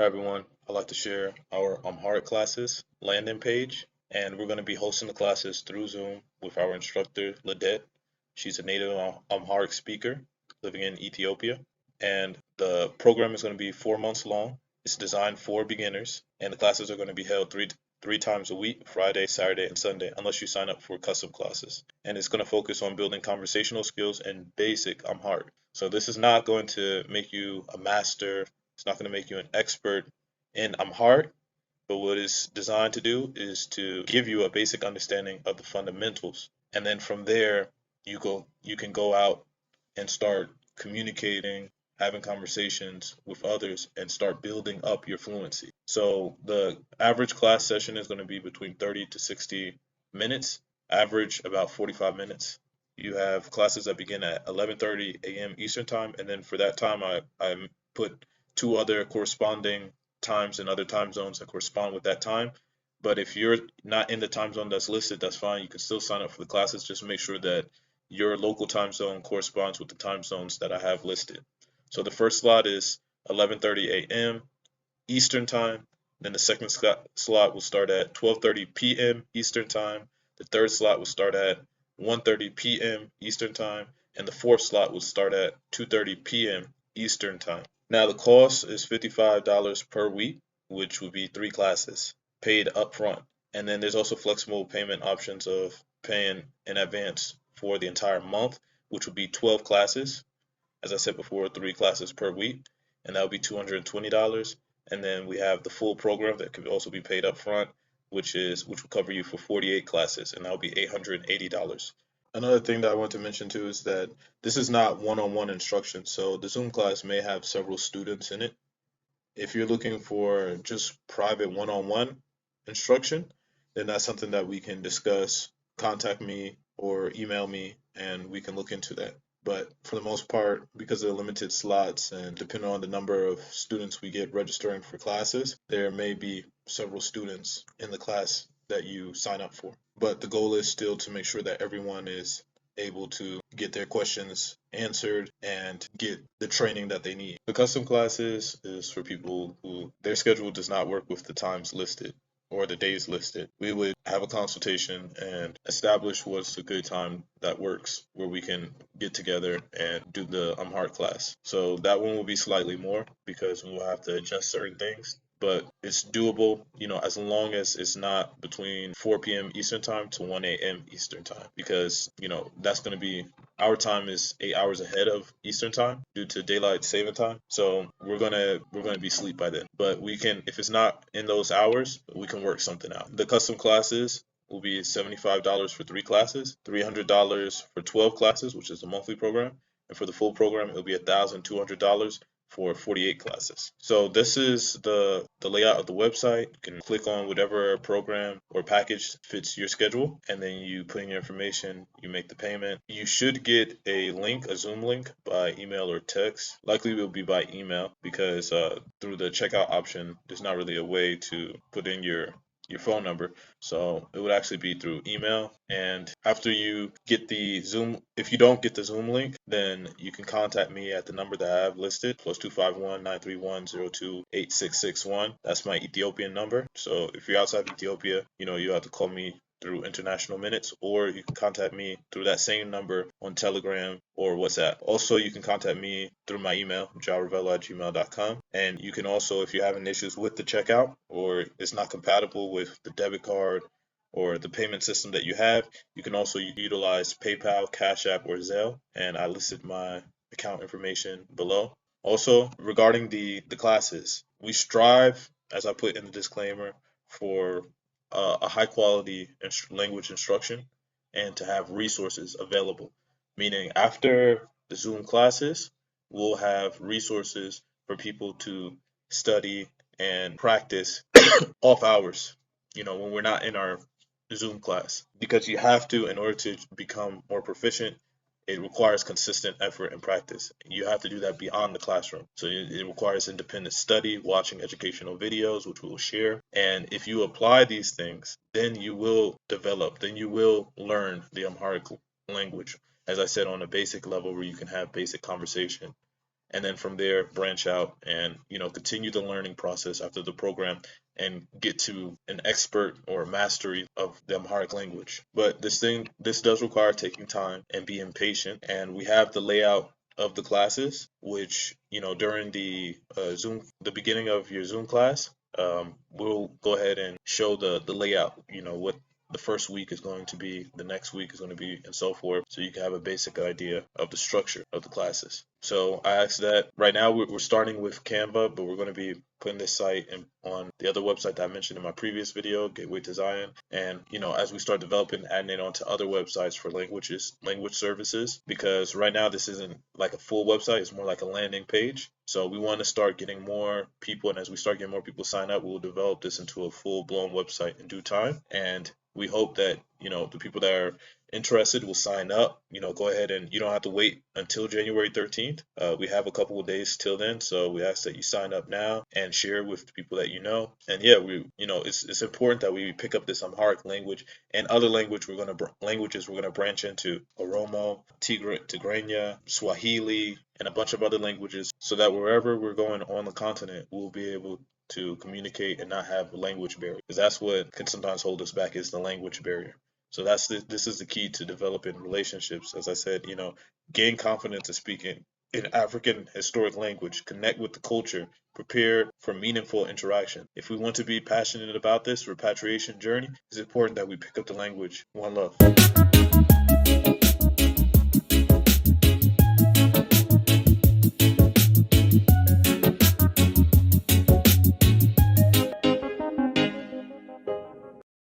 Hi everyone, I'd like to share our Amharic classes landing page, and we're going to be hosting the classes through Zoom with our instructor, Ladette. She's a native Amharic speaker living in Ethiopia, and the program is going to be 4 months long. It's designed for beginners, and the classes are going to be held three times a week, Friday, Saturday, and Sunday, unless you sign up for custom classes. And it's going to focus on building conversational skills and basic Amharic. So this is not going to make you a master. It's not going to make you an expert in Amharic, but what it's designed to do is to give you a basic understanding of the fundamentals. And then from there, you can go out and start communicating, having conversations with others, and start building up your fluency. So the average class session is going to be between 30 to 60 minutes, average about 45 minutes. You have classes that begin at 11:30 a.m. Eastern time, and then for that time, I put two other corresponding times in other time zones that correspond with that time. But if you're not in the time zone that's listed, that's fine. You can still sign up for the classes. Just make sure that your local time zone corresponds with the time zones that I have listed. So the first slot is 11:30 a.m. Eastern time. Then the second slot will start at 12:30 p.m. Eastern time. The third slot will start at 1:30 p.m. Eastern time, and the fourth slot will start at 2:30 p.m. Eastern time. Now the cost is $55 per week, which would be three classes paid upfront. And then there's also flexible payment options of paying in advance for the entire month, which would be 12 classes. As I said before, three classes per week, and that would be $220. And then we have the full program that could also be paid up front, which will cover you for 48 classes, and that will be $880. Another thing that I want to mention too is that this is not one-on-one instruction, so the Zoom class may have several students in it. If you're looking for just private one-on-one instruction, then that's something that we can discuss. Contact me or email me, and we can look into that. But for the most part, because of the limited slots and depending on the number of students we get registering for classes, there may be several students in the class that you sign up for. But the goal is still to make sure that everyone is able to get their questions answered and get the training that they need. The custom classes is for people who their schedule does not work with the times listed or the days listed. We would have a consultation and establish what's a good time that works where we can get together and do the Amharic class. So that one will be slightly more because we will have to adjust certain things, but it's doable, as long as it's not between 4 p.m. Eastern time to 1 a.m. Eastern time, because, that's going to be our time is 8 hours ahead of Eastern time due to daylight saving time. So we're gonna be asleep by then. But we can, if it's not in those hours, we can work something out. The custom classes will be $75 for three classes, $300 for 12 classes, which is a monthly program, and for the full program, it'll be $1,200 for 48 classes. So this is the layout of the website. You can click on whatever program or package fits your schedule, and then you put in your information, you make the payment. You should get a link, a Zoom link, by email or text. Likely it will be by email because through the checkout option, there's not really a way to put in your phone number. So it would actually be through email. And after you get the Zoom, if you don't get the Zoom link, then you can contact me at the number that I have listed, +251-931-028661. That's my Ethiopian number. So if you're outside Ethiopia, you have to call me through international minutes, or you can contact me through that same number on Telegram or WhatsApp. Also, you can contact me through my email, jaravello@gmail.com. And you can also, if you're having issues with the checkout or it's not compatible with the debit card or the payment system that you have, you can also utilize PayPal, Cash App, or Zelle. And I listed my account information below. Also, regarding the classes, we strive, as I put in the disclaimer, for a high quality language instruction and to have resources available. Meaning, after the Zoom classes, we'll have resources for people to study and practice off hours, when we're not in our Zoom class. Because you have to, in order to become more proficient, it requires consistent effort and practice. You have to do that beyond the classroom. So it requires independent study, watching educational videos, which we will share. And if you apply these things, then you will develop, then you will learn the Amharic language, as I said, on a basic level where you can have basic conversation. and then from there branch out and continue the learning process after the program and get to an expert or mastery of the Amharic language. But this does require taking time and being patient. And we have the layout of the classes, which during the the beginning of your Zoom class, we'll go ahead and show the layout. What the first week is going to be, the next week is going to be, and so forth, so you can have a basic idea of the structure of the classes. So I asked that right now we're starting with Canva, but we're going to be putting this site on the other website that I mentioned in my previous video, Gateway to Zion. And as we start developing, adding it onto other websites for language services, because right now this isn't like a full website, it's more like a landing page. So we want to start getting more people, and as we start getting more people sign up, we'll develop this into a full-blown website in due time. And we hope that the people that are interested will sign up. Go ahead, and you don't have to wait until January 13th. We have a couple of days till then, so we ask that you sign up now and share with the people that you know. And yeah, it's important that we pick up this Amharic language and other languages we're gonna branch into: Oromo, Tigrinya, Swahili, and a bunch of other languages, so that wherever we're going on the continent, we'll be able to communicate and not have a language barrier, because that's what can sometimes hold us back, is the language barrier. So this is the key to developing relationships. As I said, gain confidence in speaking in African historic language, connect with the culture, prepare for meaningful interaction. If we want to be passionate about this repatriation journey, it's important that we pick up the language. One love.